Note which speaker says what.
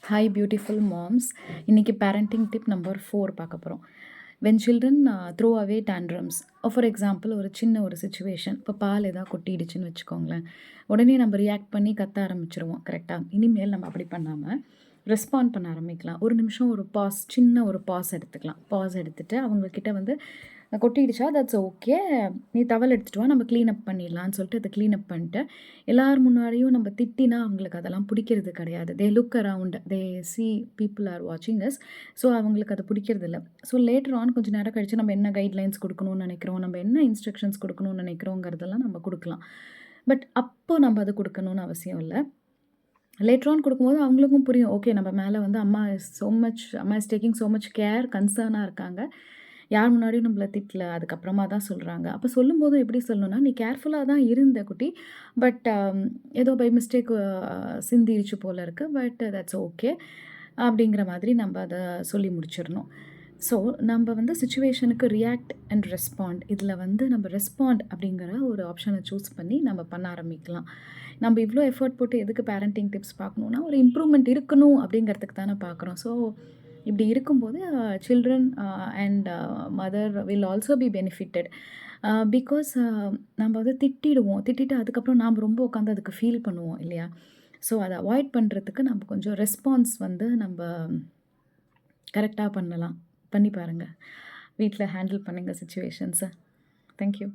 Speaker 1: Hi beautiful moms. இன்னைக்கு parenting tip number 4 பார்க்க போகிறோம். When children throw away tantrums. For example ஒரு சின்ன ஒரு சிச்சுவேஷன், இப்போ பால் ஏதாவது கொட்டிடுச்சுன்னு வச்சுக்கோங்களேன். உடனே நம்ம ரியாக்ட் பண்ணி கத்த ஆரம்பிச்சிருவோம். கரெக்டாக? இனிமேல் நம்ம அப்படி பண்ணாமல் ரெஸ்பாண்ட் பண்ண ஆரம்பிக்கலாம். ஒரு நிமிஷம் ஒரு பாஸ், சின்ன ஒரு பாஸ் எடுத்துக்கலாம். பாஸ் எடுத்துகிட்டு அவங்கக்கிட்ட வந்து கொட்டிடுச்சா தட்ஸ் ஓகே, நீ டவல் எடுத்துகிட்டு வா, நம்ம க்ளீன் அப் பண்ணிடலான்னு சொல்லிட்டு அதை க்ளீன் அப் பண்ணிட்டு எல்லார் முன்னாடியும் நம்ம திட்டினா அவங்களுக்கு அதெல்லாம் பிடிக்கிறது கிடையாது. They look around, they see people are வாட்சிங் அஸ். ஸோ அவங்களுக்கு அது பிடிக்கிறது இல்லை. ஸோ லேட்டர் ஆன் கொஞ்சம் நேரம் கழித்து நம்ம என்ன கைட்லைன்ஸ் கொடுக்கணும்னு நினைக்கிறோம், நம்ம என்ன இன்ஸ்ட்ரக்ஷன்ஸ் கொடுக்கணும்னு நினைக்கிறோங்கிறதெல்லாம் நம்ம கொடுக்கலாம். பட் அப்போ நம்ம அது கொடுக்கணும்னு அவசியம் இல்லை. லேட்டர் ஆன் கொடுக்கும்போது அவங்களுக்கும் புரியும், ஓகே நம்ம மேலே வந்து அம்மா is taking so much care, கன்சர்னாக இருக்காங்க. யார் முன்னாடியும் நம்மள திட்டல. அதுக்கப்புறமா தான் சொல்கிறாங்க. அப்போ சொல்லும்போதும் எப்படி சொல்லணும்னா, நீ கேர்ஃபுல்லாக தான் இருந்த குட்டி. பட் ஏதோ பை மிஸ்டேக் சிந்திருச்சு போல இருக்குது. பட் தட்ஸ் ஓகே அப்படிங்கிற மாதிரி நம்ம அதை சொல்லி முடிச்சிடணும். ஸோ நம்ம வந்து சிச்சுவேஷனுக்கு ரியாக்ட் அண்ட் ரெஸ்பாண்ட், இதில் வந்து நம்ம ரெஸ்பாண்ட் அப்படிங்கிற ஒரு ஆப்ஷனை சூஸ் பண்ணி நம்ம பண்ண ஆரம்பிக்கலாம். நம்ம இவ்வளோ எஃபர்ட் போட்டு எதுக்கு பேரண்டிங் டிப்ஸ் பார்க்கணுன்னா, ஒரு இம்ப்ரூவ்மெண்ட் இருக்கணும் அப்படிங்கிறதுக்கு தானே பார்க்குறோம். ஸோ இப்படி இருக்கும்போது children and mother will also be benefited. Because நம்ம வந்து திட்டிட்டு அதுக்கப்புறம் நாம் ரொம்ப உட்காந்து அதுக்கு ஃபீல் பண்ணுவோம் இல்லையா? ஸோ அதை அவாய்ட் பண்ணுறதுக்கு நம்ம கொஞ்சம் ரெஸ்பான்ஸ் வந்து நம்ம கரெக்டாக பண்ணலாம். பண்ணி பாருங்கள். வீட்டில் ஹேண்டில் பண்ணுங்கள் சிச்சுவேஷன்ஸை. தேங்க்யூ.